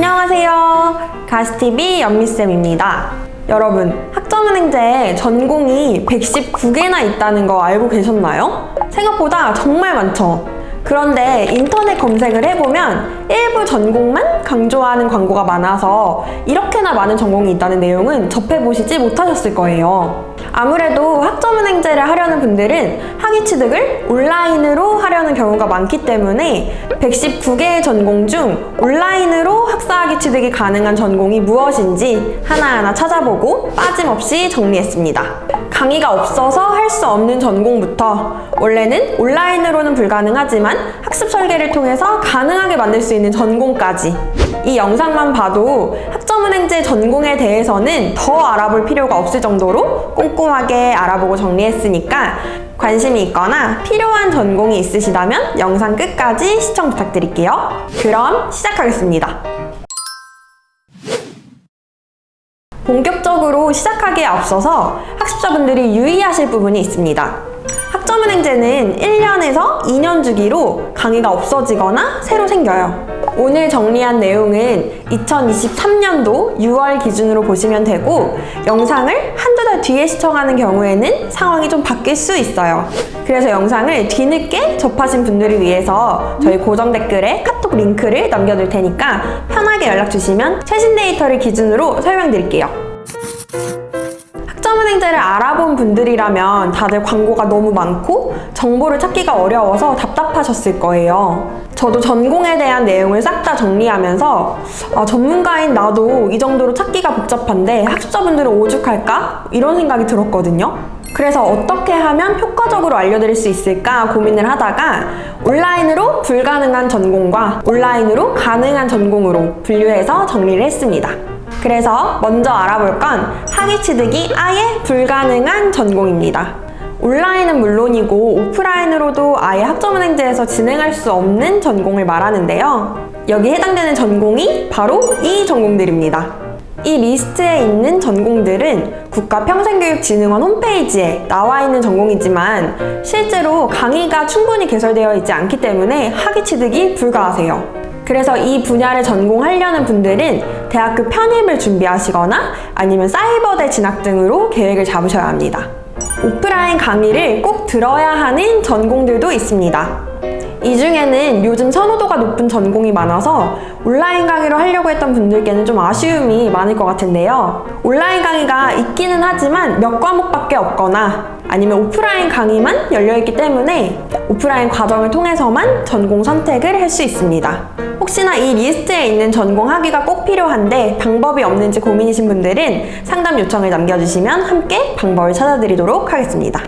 안녕하세요. 가스TV 연미쌤입니다. 여러분, 학점은행제에 전공이 119개나 있다는 거 알고 계셨나요? 생각보다 정말 많죠? 그런데 인터넷 검색을 해보면 일부 전공만 강조하는 광고가 많아서 이렇게나 많은 전공이 있다는 내용은 접해보시지 못하셨을 거예요. 아무래도 학점은행제를 하려는 분들은 학위 취득을 온라인으로 하려는 경우가 많기 때문에 119개의 전공 중 온라인으로 학사학위 취득이 가능한 전공이 무엇인지 하나하나 찾아보고 빠짐없이 정리했습니다. 강의가 없어서 할 수 없는 전공부터 원래는 온라인으로는 불가능하지만 학습 설계를 통해서 가능하게 만들 수 있는 전공까지 이 영상만 봐도 학점은행제 전공에 대해서는 더 알아볼 필요가 없을 정도로 꼼꼼하게 알아보고 정리했으니까 관심이 있거나 필요한 전공이 있으시다면 영상 끝까지 시청 부탁드릴게요. 그럼 시작하겠습니다. 본격적으로 시작하기에 앞서서 학습자분들이 유의하실 부분이 있습니다. 학점은행제는 1년에서 2년 주기로 강의가 없어지거나 새로 생겨요. 오늘 정리한 내용은 2023년도 6월 기준으로 보시면 되고 영상을 한두 달 뒤에 시청하는 경우에는 상황이 좀 바뀔 수 있어요. 그래서 영상을 뒤늦게 접하신 분들을 위해서 저희 고정 댓글에 카톡 링크를 남겨둘 테니까 편하게 연락 주시면 최신 데이터를 기준으로 설명드릴게요. 학점은행제를 알아본 분들이라면 다들 광고가 너무 많고 정보를 찾기가 어려워서 답답하셨을 거예요. 저도 전공에 대한 내용을 싹 다 정리하면서 전문가인 나도 이 정도로 찾기가 복잡한데 학습자분들은 오죽할까? 이런 생각이 들었거든요. 그래서 어떻게 하면 효과적으로 알려드릴 수 있을까 고민을 하다가 온라인으로 불가능한 전공과 온라인으로 가능한 전공으로 분류해서 정리를 했습니다. 그래서 먼저 알아볼 건 학위 취득이 아예 불가능한 전공입니다. 온라인은 물론이고 오프라인으로도 아예 학점은행제에서 진행할 수 없는 전공을 말하는데요. 여기 해당되는 전공이 바로 이 전공들입니다. 이 리스트에 있는 전공들은 국가평생교육진흥원 홈페이지에 나와 있는 전공이지만 실제로 강의가 충분히 개설되어 있지 않기 때문에 학위 취득이 불가하세요. 그래서 이 분야를 전공하려는 분들은 대학교 편입을 준비하시거나 아니면 사이버대 진학 등으로 계획을 잡으셔야 합니다. 오프라인 강의를 꼭 들어야 하는 전공들도 있습니다. 이 중에는 요즘 선호도가 높은 전공이 많아서 온라인 강의로 하려고 했던 분들께는 좀 아쉬움이 많을 것 같은데요. 온라인 강의가 있기는 하지만 몇 과목밖에 없거나 아니면 오프라인 강의만 열려있기 때문에 오프라인 과정을 통해서만 전공 선택을 할 수 있습니다. 혹시나 이 리스트에 있는 전공 학위가 꼭 필요한데 방법이 없는지 고민이신 분들은 상담 요청을 남겨주시면 함께 방법을 찾아드리도록 하겠습니다.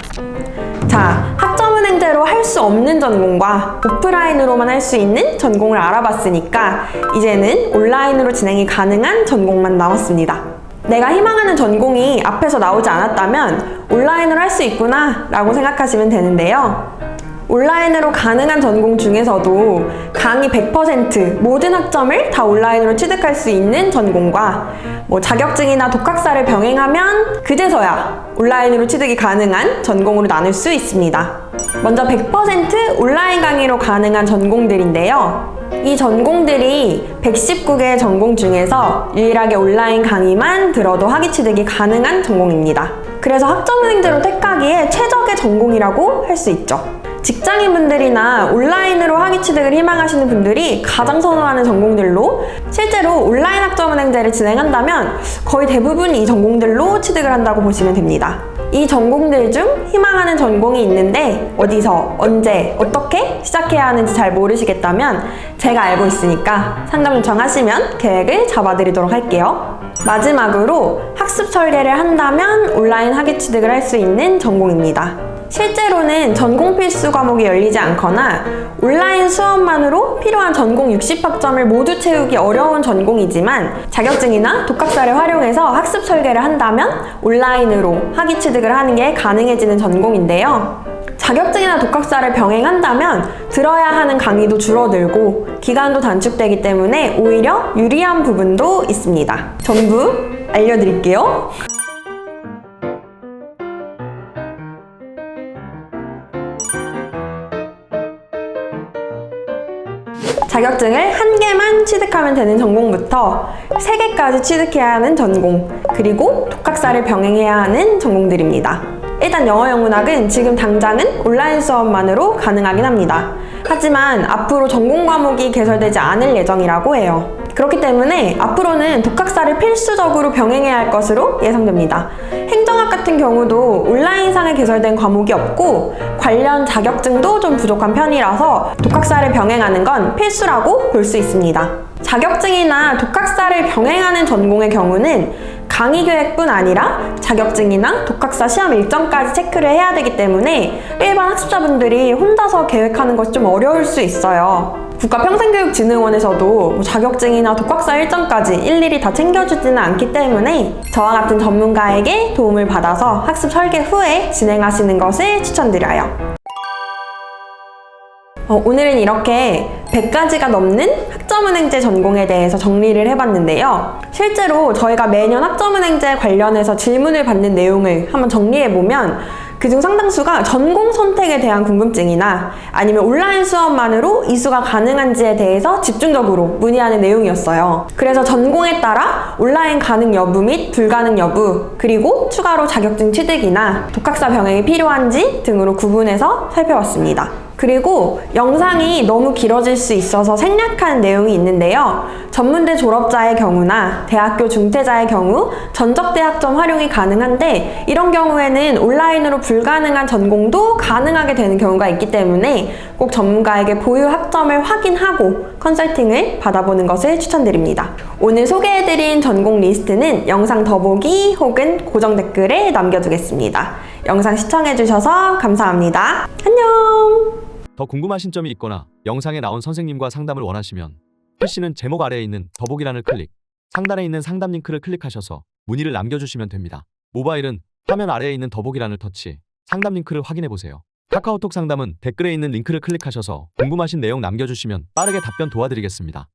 자, 학점은행제로 할 수 없는 전공과 오프라인으로만 할 수 있는 전공을 알아봤으니까 이제는 온라인으로 진행이 가능한 전공만 남았습니다. 내가 희망하는 전공이 앞에서 나오지 않았다면 온라인으로 할 수 있구나 라고 생각하시면 되는데요. 온라인으로 가능한 전공 중에서도 강의 100% 모든 학점을 다 온라인으로 취득할 수 있는 전공과 자격증이나 독학사를 병행하면 그제서야 온라인으로 취득이 가능한 전공으로 나눌 수 있습니다. 먼저 100% 온라인 강의로 가능한 전공들인데요. 이 전공들이 119개의 전공 중에서 유일하게 온라인 강의만 들어도 학위 취득이 가능한 전공입니다. 그래서 학점은행제로 택하기에 최적의 전공이라고 할 수 있죠. 직장인분들이나 온라인으로 학위 취득을 희망하시는 분들이 가장 선호하는 전공들로 실제로 온라인 학점은행제를 진행한다면 거의 대부분이 이 전공들로 취득을 한다고 보시면 됩니다. 이 전공들 중 희망하는 전공이 있는데 어디서, 언제, 어떻게 시작해야 하는지 잘 모르시겠다면 제가 알고 있으니까 상담 요청하시면 계획을 잡아드리도록 할게요. 마지막으로 학습 설계를 한다면 온라인 학위 취득을 할 수 있는 전공입니다. 실제로는 전공 필수 과목이 열리지 않거나 온라인 수업만으로 필요한 전공 60학점을 모두 채우기 어려운 전공이지만 자격증이나 독학사를 활용해서 학습 설계를 한다면 온라인으로 학위 취득을 하는 게 가능해지는 전공인데요. 자격증이나 독학사를 병행한다면 들어야 하는 강의도 줄어들고 기간도 단축되기 때문에 오히려 유리한 부분도 있습니다. 전부 알려드릴게요. 자격증을 한 개만 취득하면 되는 전공부터 3개까지 취득해야 하는 전공, 그리고 독학사를 병행해야 하는 전공들입니다. 일단 영어영문학은 지금 당장은 온라인 수업만으로 가능하긴 합니다. 하지만 앞으로 전공 과목이 개설되지 않을 예정이라고 해요. 그렇기 때문에 앞으로는 독학사를 필수적으로 병행해야 할 것으로 예상됩니다. 행정학 같은 경우도 온라인상에 개설된 과목이 없고 관련 자격증도 좀 부족한 편이라서 독학사를 병행하는 건 필수라고 볼 수 있습니다. 자격증이나 독학사를 병행하는 전공의 경우는 강의 계획뿐 아니라 자격증이나 독학사 시험 일정까지 체크를 해야 되기 때문에 일반 학습자분들이 혼자서 계획하는 것이 좀 어려울 수 있어요. 국가평생교육진흥원에서도 자격증이나 독학사 일정까지 일일이 다 챙겨주지는 않기 때문에 저와 같은 전문가에게 도움을 받아서 학습 설계 후에 진행하시는 것을 추천드려요. 오늘은 이렇게 100가지가 넘는 학점은행제 전공에 대해서 정리를 해봤는데요. 실제로 저희가 매년 학점은행제 관련해서 질문을 받는 내용을 한번 정리해보면 그중 상당수가 전공 선택에 대한 궁금증이나 아니면 온라인 수업만으로 이수가 가능한지에 대해서 집중적으로 문의하는 내용이었어요. 그래서 전공에 따라 온라인 가능 여부 및 불가능 여부, 그리고 추가로 자격증 취득이나 독학사 병행이 필요한지 등으로 구분해서 살펴봤습니다. 그리고 영상이 너무 길어질 수 있어서 생략한 내용이 있는데요. 전문대 졸업자의 경우나 대학교 중퇴자의 경우 전적대학점 활용이 가능한데 이런 경우에는 온라인으로 불가능한 전공도 가능하게 되는 경우가 있기 때문에 꼭 전문가에게 보유 학점을 확인하고 컨설팅을 받아보는 것을 추천드립니다. 오늘 소개해드린 전공 리스트는 영상 더보기 혹은 고정 댓글에 남겨두겠습니다. 영상 시청해주셔서 감사합니다. 안녕! 더 궁금하신 점이 있거나 영상에 나온 선생님과 상담을 원하시면 PC는 제목 아래에 있는 더보기란을 클릭, 상단에 있는 상담 링크를 클릭하셔서 문의를 남겨주시면 됩니다. 모바일은 화면 아래에 있는 더보기란을 터치, 상담 링크를 확인해보세요. 카카오톡 상담은 댓글에 있는 링크를 클릭하셔서 궁금하신 내용 남겨주시면 빠르게 답변 도와드리겠습니다.